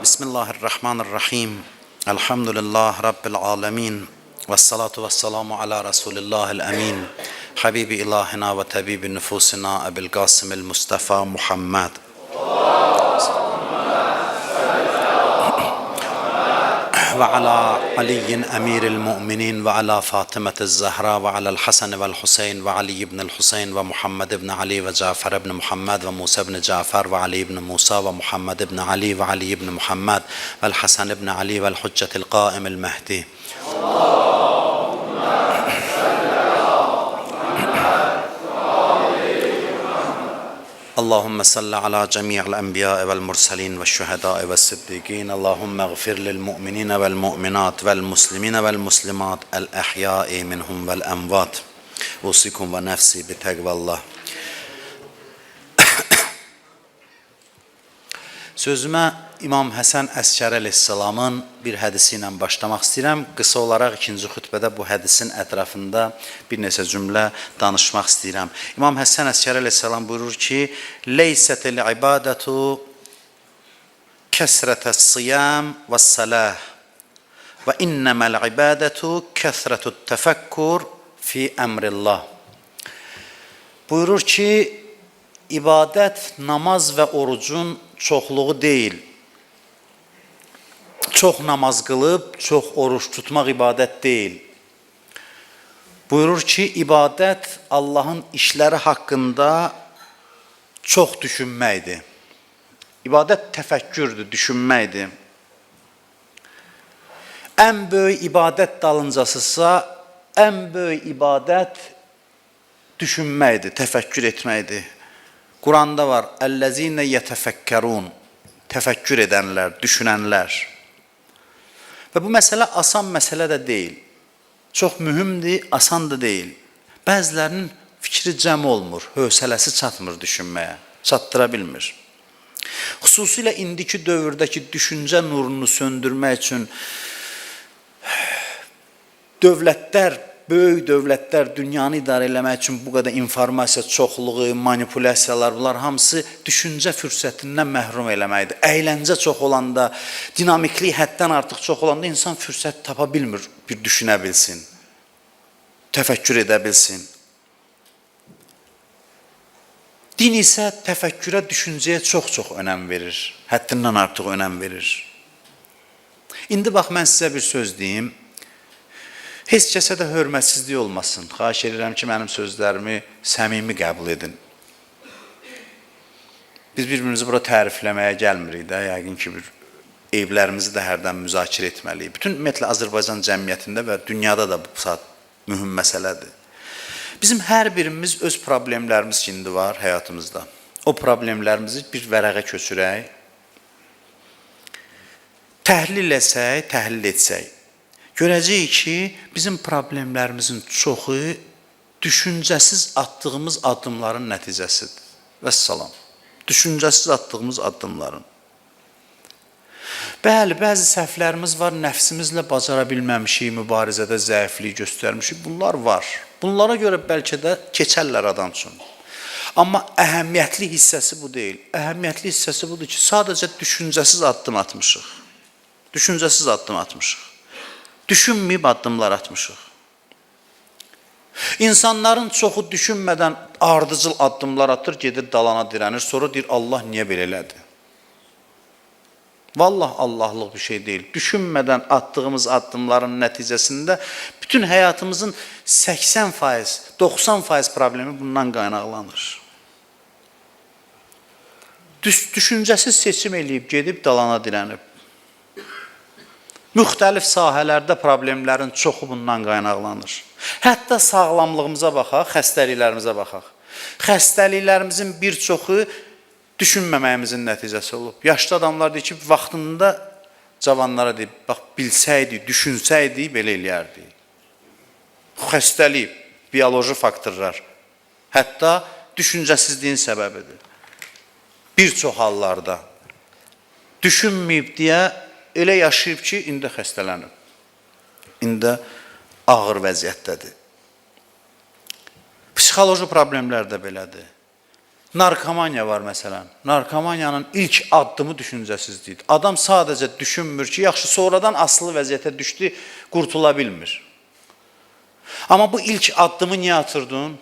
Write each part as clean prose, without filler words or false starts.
Bismillahirrahmanirrahim. Elhamdülillah Rabbil alemin. Vessalatu vesselamu ala Resulillahil emin. Habibi ilahina ve tabibi nüfusina Ebil Qasimil Mustafa Muhammed. Ve ala Aliyin emiril müminin ve ala Fatimetiz Zahra ve ala'l Hasan ve'l Huseyn ve Ali ibn'l Huseyn ve Muhammed ibn Ali ve Cafer ibn Muhammed ve Musa ibn Cafer ve Ali ibn Musa ve Muhammed ibn Ali ve Ali ibn Muhammed ve'l Hasan ibn Ali ve'l Huccetil Qaimil Mehdi. اللهم صل على جميع الأنبياء والمرسلين والشهداء والصديقين اللهم اغفر للمؤمنين والمؤمنات والمسلمين والمسلمات الأحياء منهم والأموات أوصيكم ونفسي بتقوى الله. Sözümə İmam Həsən Əskəri əleyhissalamın bir hədisi ilə başlamaq istəyirəm. Qısa olaraq ikinci xütbədə bu hədisin ətrafında bir neçə cümlə danışmaq istəyirəm. İmam Həsən Əskəri əleyhissalam buyurur ki, Leysətil ibadətu kəsrətəs siyam və səlah və innəməl ibadətu kəsrətut təfəkkur fi əmrillah. Buyurur ki, ibadət, namaz və orucun çoxluğu deyil. Çox namaz qılıb, çox oruç tutmaq ibadət deyil. Buyurur ki, ibadət Allahın işləri haqqında çox düşünməkdir. İbadət təfəkkürdür, düşünməkdir. Ən böyük ibadət dalıncasısa, ən böyük ibadət düşünməkdir, təfəkkür etməkdir. Quranda var, əl-ləzinə yətəfəkkərun, təfəkkür edənlər, düşünənlər. Və bu məsələ asan məsələ də deyil. Çox mühümdir, asan da deyil. Bəzilərinin fikri cəm olmur, hövsələsi çatmır düşünməyə, çatdıra bilmir. Xüsusilə indiki dövrdəki düşüncə nurunu söndürmək üçün dövlətlər, böyük dövlətlər dünyanı idarə eləmək üçün bu qədər informasiya çoxluğu, manipulyasiyalar, bunlar hamısı düşüncə fürsətindən məhrum eləməkdir. Əyləncə çox olanda, dinamiklik həddən artıq çox olanda insan fürsət tapa bilmir, bir düşünə bilsin, təfəkkür edə bilsin. Din isə təfəkkürə, düşüncəyə çox-çox önəm verir, həddindən artıq önəm verir. İndi bax, mən sizə bir söz deyim. Heç kəsə də hörmətsizlik olmasın. Xahiş edirəm ki, mənim sözlərimi səmimi qəbul edin. Biz bir-birimizi bura tərifləməyə gəlmirik də, yəqin ki, evlərimizi də hərdən müzakirə etməliyik. Bütün ümumiyyətlə Azərbaycan cəmiyyətində və dünyada da bu saat mühüm məsələdir. Bizim hər birimiz öz problemlərimiz indi var həyatımızda. O problemlərimizi bir vərəqə köçürək, təhlil etsək, təhlil etsək. Görəcəyik ki, bizim problemlərimizin çoxu düşüncəsiz atdığımız addımların nəticəsidir. Vəssalam. Düşüncəsiz atdığımız addımların. Bəli, bəzi səhvlərimiz var, nəfsimizlə bacara bilməmişik, mübarizədə zəiflik göstərmişik. Bunlar var. Bunlara görə bəlkə də keçərlər adam üçün. Amma əhəmiyyətli hissəsi bu deyil. Əhəmiyyətli hissəsi budur ki, sadəcə düşüncəsiz addım atmışıq. Düşüncəsiz addım atmışıq. Düşünməyib addımlar atmışıq. İnsanların çoxu düşünmədən ardıcıl addımlar atır, gedir dalana dirənir, sonra deyir, Allah niyə belə elədi? Vallah, Allahlıq bir şey deyil. Düşünmədən atdığımız addımların nəticəsində bütün həyatımızın 80%, 90% problemi bundan qaynaqlanır. Düşüncəsiz seçim eləyib, gedib dalana dirənib. Müxtəlif sahələrdə problemlərin çoxu bundan qaynaqlanır. Hətta sağlamlığımıza baxaq, xəstəliklərimizə baxaq. Xəstəliklərimizin bir çoxu düşünməməyimizin nəticəsi olub. Yaşlı adamlar deyir ki, vaxtında cavanlara deyib, bax, bilsəydik, düşünsəydik, belə eləyərdik. Xəstəlik, bioloji faktorlar, hətta düşüncəsizliyin səbəbidir. Bir çox hallarda düşünməyib deyə elə yaşayıb ki, indi xəstələnib. İndi ağır vəziyyətdədir. Psixoloji problemlər də belədir. Narkomaniya var məsələn. Narkomaniyanın ilk addımı düşüncəsizlikdir. Adam sadəcə düşünmür ki, yaxşı sonradan asılı vəziyyətə düşdü, qurtula bilmir. Amma bu ilk addımı niyə atırdın?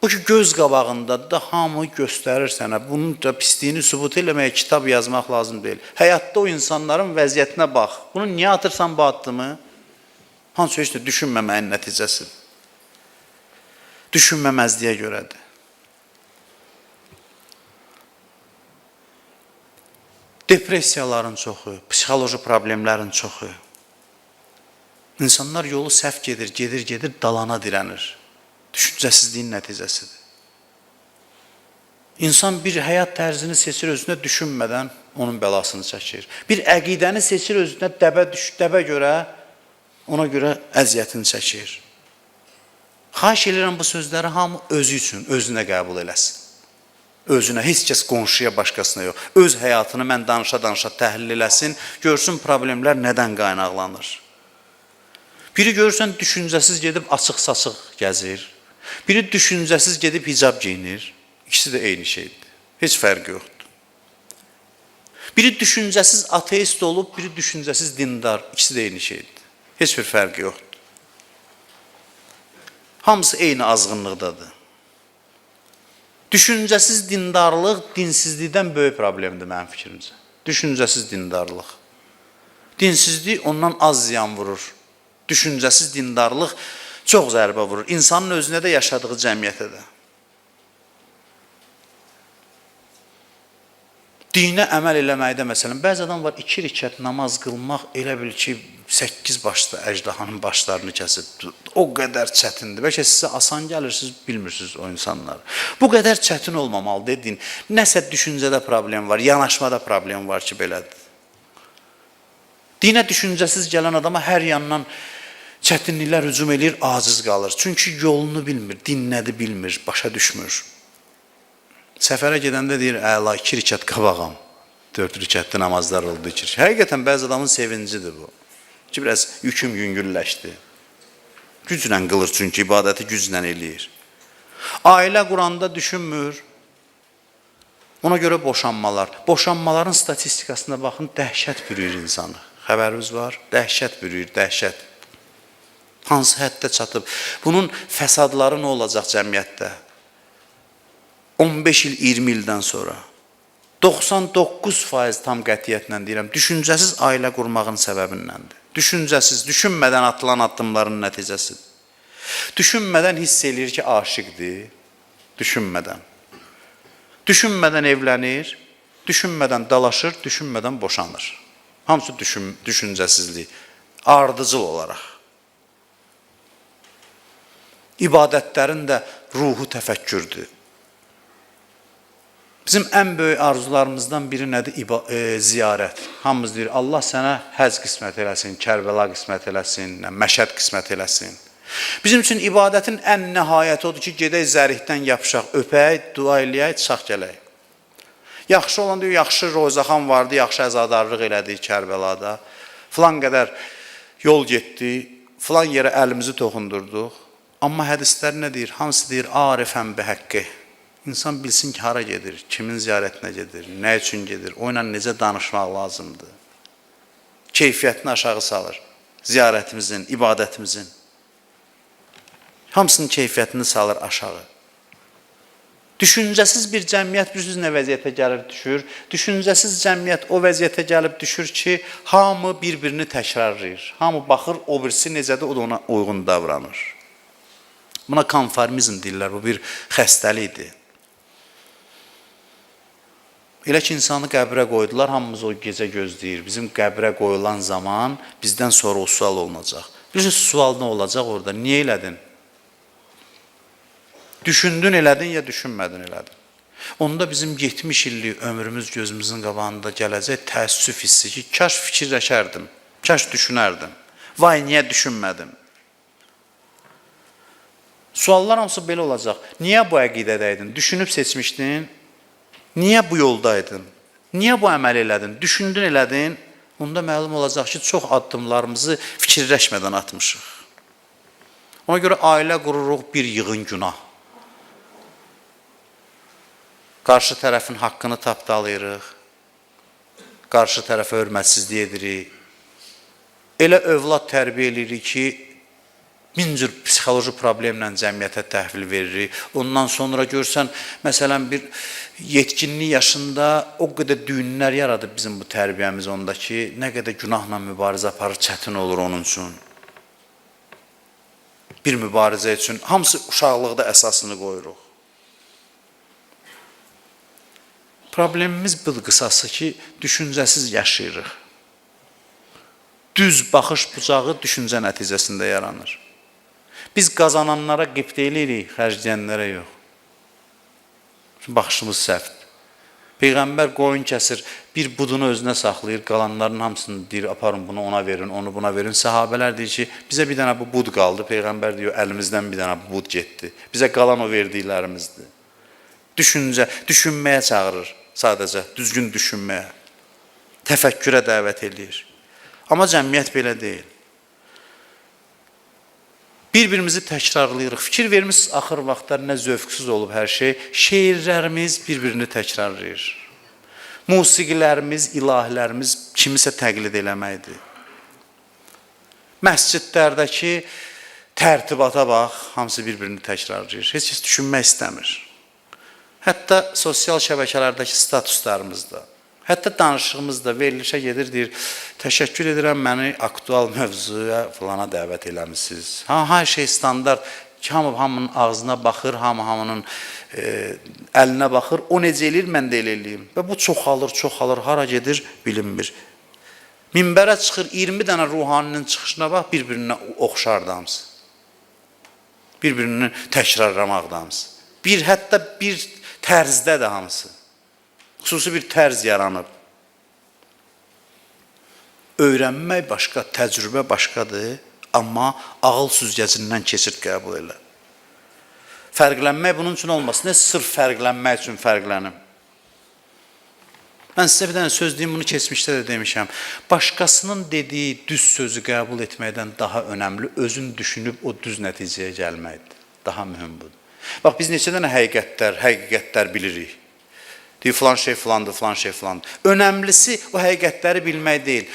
Bu ki, göz qabağındadır da hamı göstərir sənə. Bunun da pisliyini sübut eləməyə kitab yazmaq lazım deyil. Həyatda o insanların vəziyyətinə bax. Bunu niyə atırsan bu addımı? Hansı heç də düşünməməyin nəticəsidir. Düşünməməzliyə görədir. Depressiyaların çoxu, psixoloji problemlərin çoxu. İnsanlar yolu səhv gedir, dalana dirənir. Düşüncəsizliyin nəticəsidir. İnsan bir həyat tərzini seçir, özünə düşünmədən onun bəlasını çəkir. Bir əqidəni seçir, özünə dəbə görə, ona görə əziyyətini çəkir. Xahiş edirəm bu sözləri hamı özü üçün, özünə qəbul eləsin. Özünə, heç kəs qonşuya, başqasına yox. Öz həyatını mən danışa-danışa təhlil eləsin, görsün problemlər nədən qaynaqlanır. Biri görürsən, düşüncəsiz gedib açıq-saçıq gəzir. Biri düşüncəsiz gedib hicab giyinir. İkisi də eyni şeydir. Heç fərqi yoxdur. Biri düşüncəsiz ateist olub, biri düşüncəsiz dindar. İkisi də eyni şeydir. Heç bir fərqi yoxdur. Hamısı eyni azğınlıqdadır. Düşüncəsiz dindarlıq dinsizlikdən böyük problemdir mənim fikrimcə. Düşüncəsiz dindarlıq. Dinsizlik ondan az ziyan vurur. Düşüncəsiz dindarlıq çox zərbə vurur. İnsanın özünə də, yaşadığı cəmiyyətə də. Dinə əməl eləməkdə məsələn, bəzi adam var 2 rükət namaz qılmaq elə bil ki 8 başlı əjdahanın başlarını kəsib. O qədər çətindir. Bəlkə sizə asan gəlir, siz bilmirsiniz o insanları. Bu qədər çətin olmamalı dedin. Nəsə düşüncədə problem var, yanaşmada problem var ki belədir. Dinə düşüncəsiz gələn adama hər yandan çətinliklər hücum edir, aciz qalır. Çünki yolunu bilmir, din nədir bilmir, başa düşmür. Səfərə gedəndə deyir, əla 2 rükət qabağam, 4 rükətli namazlar oldu 2 rükət. Həqiqətən bəzi adamın sevincidir bu. Ki, biraz yüküm yüngülləşdi. Güclə qılır çünki ibadəti güclə eləyir. Ailə quranda düşünmür. Ona görə boşanmalar. Boşanmaların statistikasına baxın, dəhşət bürüyür insanı. Xəbəriniz var? Dəhşət bürüyür, dəhşət. Hansı həddə çatıb? Bunun fəsadları nə olacaq cəmiyyətdə? 15 il, 20 ildən sonra 99% tam qətiyyətlə deyirəm, düşüncəsiz ailə qurmağın səbəbindəndir. Düşüncəsiz, düşünmədən atılan addımların nəticəsidir. Düşünmədən hiss eləyir ki, aşiqdir. Düşünmədən. Düşünmədən evlənir, düşünmədən dalaşır, düşünmədən boşanır. Hamısı düşüncəsizlik, ardıcıl olaraq. İbadətlərin də ruhu təfəkkürdür. Bizim ən böyük arzularımızdan biri nədir? Ziyarət. Hamımız deyir, Allah sənə həc qismət eləsin, Kərbəla qismət eləsin, Məşəd qismət eləsin. Bizim üçün ibadətin ən nəhayəti odur ki, gedək zərihdən yapışaq, öpək, dua eləyək, çıxaq gələk. Yaxşı olan deyir, yaxşı rozaxan vardı, yaxşı əzadarlıq elədik Kərbəlada. Filan qədər yol getdi, filan yerə əlimizi toxundurduq. Amma hədislər nə deyir? Hansı deyir, arifən bi həqqi. İnsan bilsin ki, hara gedir, kimin ziyarətinə gedir, nə üçün gedir, o ilə necə danışmaq lazımdır. Keyfiyyətini aşağı salır, ziyarətimizin, ibadətimizin. Hamısının keyfiyyətini salır aşağı. Düşüncəsiz bir cəmiyyət bilirsiniz nə vəziyyətə gəlir, düşür. Düşüncəsiz cəmiyyət o vəziyyətə gəlib düşür ki, hamı bir-birini təkrarlayır. Hamı baxır, o birisi necədir, o da ona uyğun davranır. Buna konformizm deyirlər, bu bir xəstəlikdir. Elə ki, insanı qəbrə qoydular, hamımız o gecə gözləyir. Bizim qəbrə qoyulan zaman bizdən sonra o sual olunacaq. Bilirsiniz, sual nə olacaq orada? Niyə elədin? Düşündün elədin, ya düşünmədin elədin? Onda bizim 70 illik ömrümüz gözümüzün qabağında gələcək təəssüf hissi ki, kaş fikirləşərdim, kaş düşünərdim. Vay, niyə düşünmədim? Suallar hamısı belə olacaq. Niyə bu əqidədəydin? Düşünüb seçmişdin? Niyə bu yoldaydın? Niyə bu əməl elədin? Düşündün elədin? Onda məlum olacaq ki, çox addımlarımızı fikirləşmədən atmışıq. Ona görə ailə qururuq bir yığın günah. Qarşı tərəfin haqqını tapdalayırıq. Qarşı tərəfə hörmətsizlik edirik. Elə övlad tərbiyə edirik ki, min cür psixoloji problemlə cəmiyyətə təhvil veririk. Ondan sonra görsən, məsələn, bir yetkinlik yaşında o qədər düyünlər yaradıb bizim bu tərbiyəmiz onda ki, nə qədər günahla mübarizə aparır, çətin olur onun üçün. Bir mübarizə üçün hamısı uşaqlıqda əsasını qoyuruq. Problemimiz budur qısası ki, düşüncəsiz yaşayırıq. Düz baxış bucağı düşüncə nəticəsində yaranır. Biz qazananlara qipt eləyirik, xərcləyənlərə yox. Baxışımız səhvdir. Peyğəmbər qoyun kəsir, bir budunu özünə saxlayır, qalanların hamısını deyir, aparın bunu ona verin, onu buna verin. Səhabələr deyir ki, bizə bir dənə bu bud qaldı. Peyğəmbər deyir, əlimizdən bir dənə bu bud getdi. Bizə qalan o verdiklərimizdir. Düşünməyə çağırır sadəcə, düzgün düşünməyə. Təfəkkürə dəvət edir. Amma cəmiyyət belə deyil. Bir-birimizi təkrarlayırıq. Fikir vermişsiniz, axır vaxtlar nə zövqsüz olub hər şey. Şeirlərimiz bir-birini təkrarlayır. Musiqilərimiz, ilahilərimiz kimisə təqlid eləməkdir. Məscidlərdəki tərtibata bax, hamısı bir-birini təkrarlayır. Heç kəs düşünmək istəmir. Hətta sosial şəbəkələrdəki statuslarımızda, hətta danışığımızda verilişə gedir, deyir, təşəkkür edirəm, məni aktual mövzuya falana dəvət eləmişsiniz. Hər şey standart, hamının ağzına baxır, hamının əlinə baxır, o necə eləyir, mən də elə eləyim. Və bu çoxalır, hara gedir, bilinmir. Minbərə çıxır, 20 dənə ruhaninin çıxışına bax, bir-birinə oxşardı hamısı. Bir-birini təkrarlamaqdı hamısı. Hətta bir tərzdə də hamısı. Xüsusi bir tərz yaranıb. Öyrənmək başqa, təcrübə başqadır, amma ağıl süzgəcindən keçid qəbul elə. Fərqlənmək bunun üçün olmasın, nə sırf fərqlənmək üçün fərqlənim. Mən sizə bir dənə söz deyim, bunu keçmişdə də demişəm. Başqasının dediyi düz sözü qəbul etməkdən daha önəmli, özün düşünüb o düz nəticəyə gəlməkdir. Daha mühüm budur. Bax, biz neçə dənə həqiqətlər bilirik. Deyir, filan şey filandır, filan şey filandır. Önəmlisi o həqiqətləri bilmək deyil.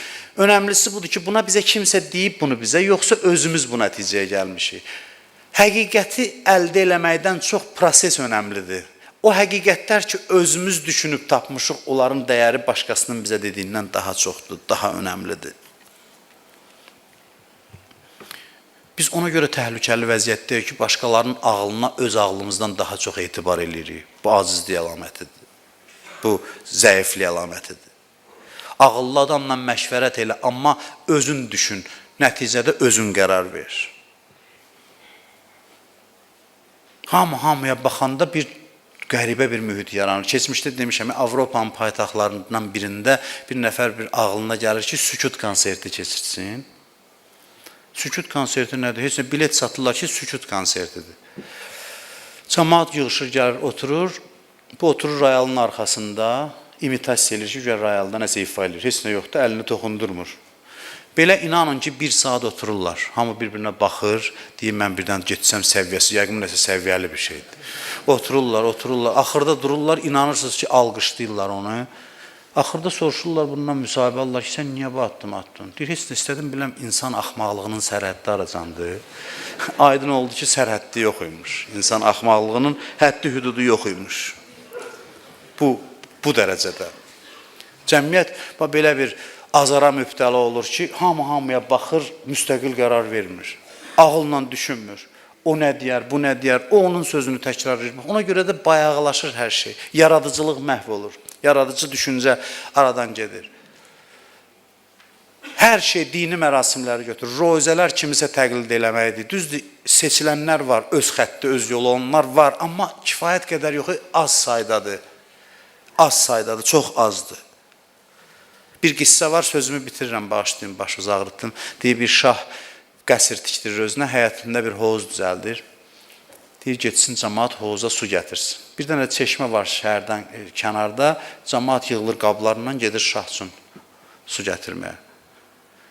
Önəmlisi budur ki, buna bizə kimsə deyib bunu bizə, yoxsa özümüz bu nəticəyə gəlmişik. Həqiqəti əldə eləməkdən çox proses önəmlidir. O həqiqətlər ki, özümüz düşünüb tapmışıq, onların dəyəri başqasının bizə dediyindən daha çoxdur, daha önəmlidir. Biz ona görə təhlükəli vəziyyətdəyik ki, başqalarının ağlına öz ağlımızdan daha çox etibar edirik. Bu acizlik əlamətidir. Bu zəiflik əlamətidir. Ağıllı adamla məşvərət elə, amma özün düşün, nəticədə özün qərar ver. Hamıya baxanda bir qəribə bir mühit yaranır. Keçmişdə demişəm, Avropanın paytaxtlarından birində bir nəfər bir ağlına gəlir ki, sükut konserti keçirsin. Sükut konserti nədir? Heç nə bilet satırlar ki, sükut konsertidir. Cəmaat yığışır, gəlir, oturur. Bu oturur rayalın arxasında, imitasiya edir ki, rayalda nəsə ifa edir. Heç nə yoxdur, əlini toxundurmur. Belə inanın ki, bir saat otururlar. Hamı bir-birinə baxır, deyir, mən birdən getsəm səviyyəsi, yəqin nəsə səviyyəli bir şeydir. Otururlar. Axırda dururlar, inanırsınız ki, alqışlayırlar onu. Axırda soruşurlar, bundan müsahibə alırlar ki, sən niyə bu addım attın? Deyir, heç də istədim, biləm, insan axmaqlığının sərhəddi aracandır. Aydın oldu ki, sərhəddi yox imiş. İnsan axmaqlığının həddi hüdudu yox imiş. Bu dərəcədə. Cəmiyyət belə bir azara mübtəla olur ki, hamıya baxır, müstəqil qərar vermir. Ağılla düşünmür. O nə deyər, bu nə deyər, o onun sözünü təkrarlayır. Ona görə də bayağılaşır hər şey. Yaradıcılıq məhv olur. Yaradıcı düşüncə aradan gedir. Hər şey dini mərasimləri götürür. Rozələr kimisə təqlid eləməkdir. Düzdür, seçilənlər var, öz xətti, öz yolu onlar var. Amma kifayət qədər yox, az saydadır. Az saydadır, çox azdır. Bir qissə var, sözümü bitirirəm, bağışlayın, başınızı ağrıtdım. Deyir, bir şah qəsr tikdirir özünə, həyətində bir hovuz düzəldir. Deyir, getsin, cəmaat hovuza su gətirsin. Bir dənə çeşmə var şəhərdən kənarda, cəmaat yığılır qablarından, gedir şah üçün su gətirməyə.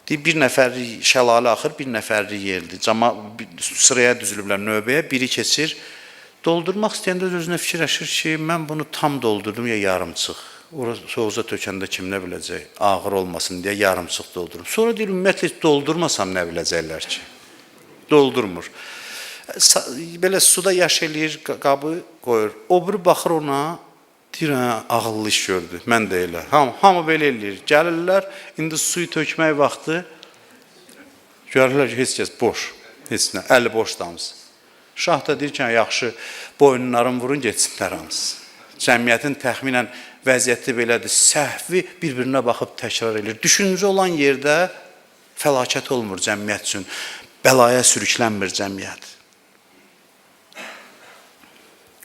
Deyir, bir nəfərli şəlalə axır, bir nəfərli yerdir. Sıraya düzülüblər növbəyə, biri keçir, Doldurmaq istəyəndə özünə fikirləşir ki, mən bunu tam doldurdum ya yarımçıq. Soğuza tökəndə kim nə biləcək? Ağır olmasın deyə yarımçıq doldurum. Sonra deyir, ümumiyyətlə doldurmasam nə biləcəklər ki? Doldurmur. Belə suda yaş eləyir, qabı qoyur. O biri baxır ona, deyir, ağıllı iş gördü. Mən də elə. Hamı belə eləyir. Gəlirlər, indi suyu tökmək vaxtı. Görürlər ki, heç kəs boş. Heç nə, əli boş damız. Şah da deyir ki, yaxşı, boyunlarını vurun, geçsinlər hamısı. Cəmiyyətin təxminən vəziyyəti belədir. Səhvi bir-birinə baxıb təkrar edir. Düşüncə olan yerdə fəlakət olmur cəmiyyət üçün. Bəlaya sürüklənmir cəmiyyət.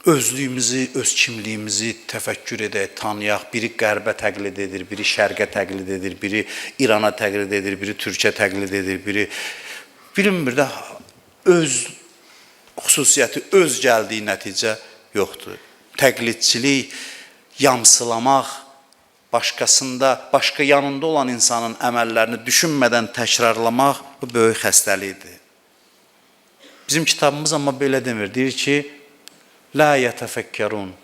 Özlüyümüzü, öz kimliyimizi təfəkkür edək, tanıyaq. Biri qərbə təqlid edir, biri şərqə təqlid edir, biri İrana təqlid edir, biri Türkiyə təqlid edir, biri bilinmir də öz xüsusiyyəti, öz gəldiyi nəticə yoxdur. Təqlidçilik, yamsılamaq, başqa yanında olan insanın əməllərini düşünmədən təkrarlamaq bu böyük xəstəlikdir. Bizim kitabımız amma belə demir. Deyir ki, la yetefekkerun,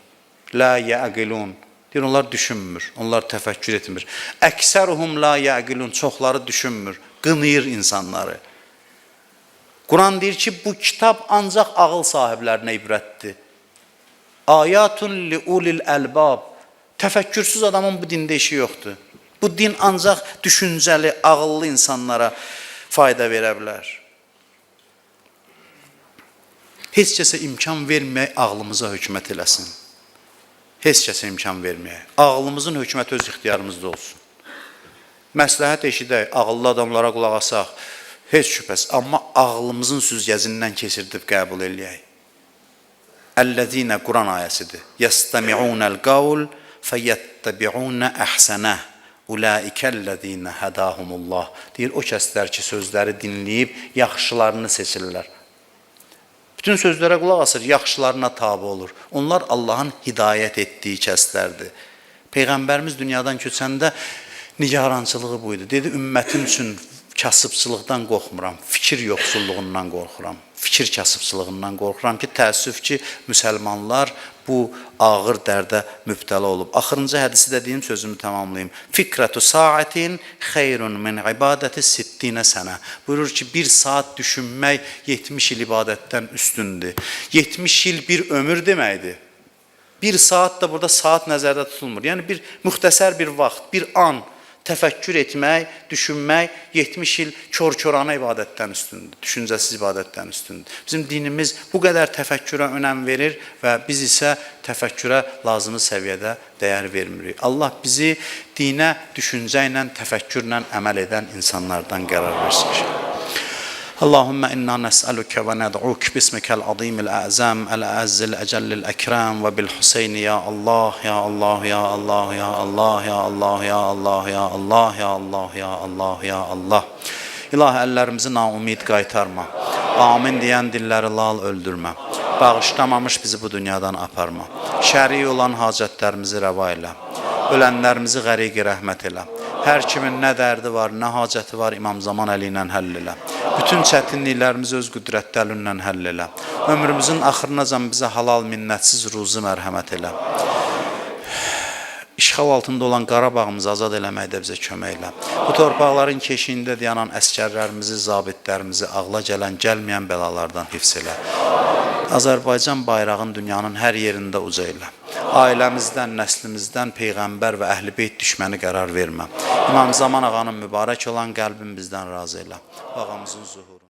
la yaqilun. Deyir, onlar düşünmür, onlar təfəkkür etmir. Əksəruhum la yaqilun, çoxları düşünmür, qınayır insanları. Quran deyir ki, bu kitab ancaq ağıl sahiblərinə ibrətdir. Ayatun li ulil əlbab. Təfəkkürsüz adamın bu dində işi yoxdur. Bu din ancaq düşüncəli, ağıllı insanlara fayda verə bilər. Heç kəsə imkan verməyək, ağlımıza hökumət eləsin. Heç kəsə imkan verməyək. Ağlımızın hökuməti öz ixtiyarımızda olsun. Məsləhət eşidək, ağıllı adamlara qulaq asaq, heç şübhəs, amma ağlımızın süzgəcindən keçirdib qəbul eləyək. Əl-ləzinə Quran ayəsidir. Yəstəmi'unəl qavl fəyyəttəbi'unə əhsənəh. Ulaikəl-ləzinə hədahumullah. Deyir, o kəslər ki, sözləri dinləyib, yaxşılarını seçirlər. Bütün sözlərə qulaq asır, yaxşılarına tabi olur. Onlar Allahın hidayət etdiyi kəslərdir. Peyğəmbərimiz dünyadan köçəndə nigarançılığı buydu. Dedi, ümmətim üçün kasıbçılıqdan qorxmuram, fikir yoxsulluğundan qorxuram. Fikir kasıbçılığından qorxuram ki, təəssüf ki, müsəlmanlar bu ağır dərdə mübtəla olub. Axırıncı hədisi də deyim, sözümü tamamlayayım. Fikrətu sa'atin xeyrun min ibadəti sittinə sənə. Buyurur ki, bir saat düşünmək 70 il ibadətdən üstündür. 70 il bir ömür deməkdir. Bir saat da burada saat nəzərdə tutulmur. Yəni, bir müxtəsər bir vaxt, bir an təfəkkür etmək, düşünmək 70 il kör-körana ibadətdən üstündür, düşüncəsiz ibadətdən üstündür. Bizim dinimiz bu qədər təfəkkürə önəm verir və biz isə təfəkkürə lazımı səviyyədə dəyər vermirik. Allah bizi dinə, düşüncə ilə, təfəkkürlə əməl edən insanlardan qərar versin. اللهم إنا نسألك وندعوك باسمك العظيم الأعظم الأعز الأجل الأكرم وبالحسين يا الله يا الله يا الله يا الله يا الله يا الله يا الله يا الله يا الله يا الله. İlahi, əllərimizi naumid qaytarma. Amin deyən dilləri lal öldürmə. Bağışlamamış bizi bu dünyadan aparma. Şəri olan hacətlərimizi rəva elə. Ölənlərimizi qəriqi rəhmət elə. Hər kimin nə dərdi var, nə hacəti var, İmam Zaman Əli ilə həll elə. Bütün çətinliklərimizi öz qüdrətli əlinlə həll elə. Ömrümüzün axırınacan bizə halal minnətsiz ruzi mərhəmət elə. İşğal altında olan Qarabağımızı azad eləməkdə bizə kömək elə. Bu torpaqların keşiyində dayanan əskərlərimizi, zabitlərimizi ağla gələn, gəlməyən bəlalardan hifz elə. Azərbaycan bayrağın dünyanın hər yerində uca elə. Ailəmizdən, nəslimizdən Peyğəmbər və Əhl-i Beyt düşməni qərar vermə. İmam Zaman ağanın mübarək olan qəlbin bizdən razı elə. Ağamızın zuhuru.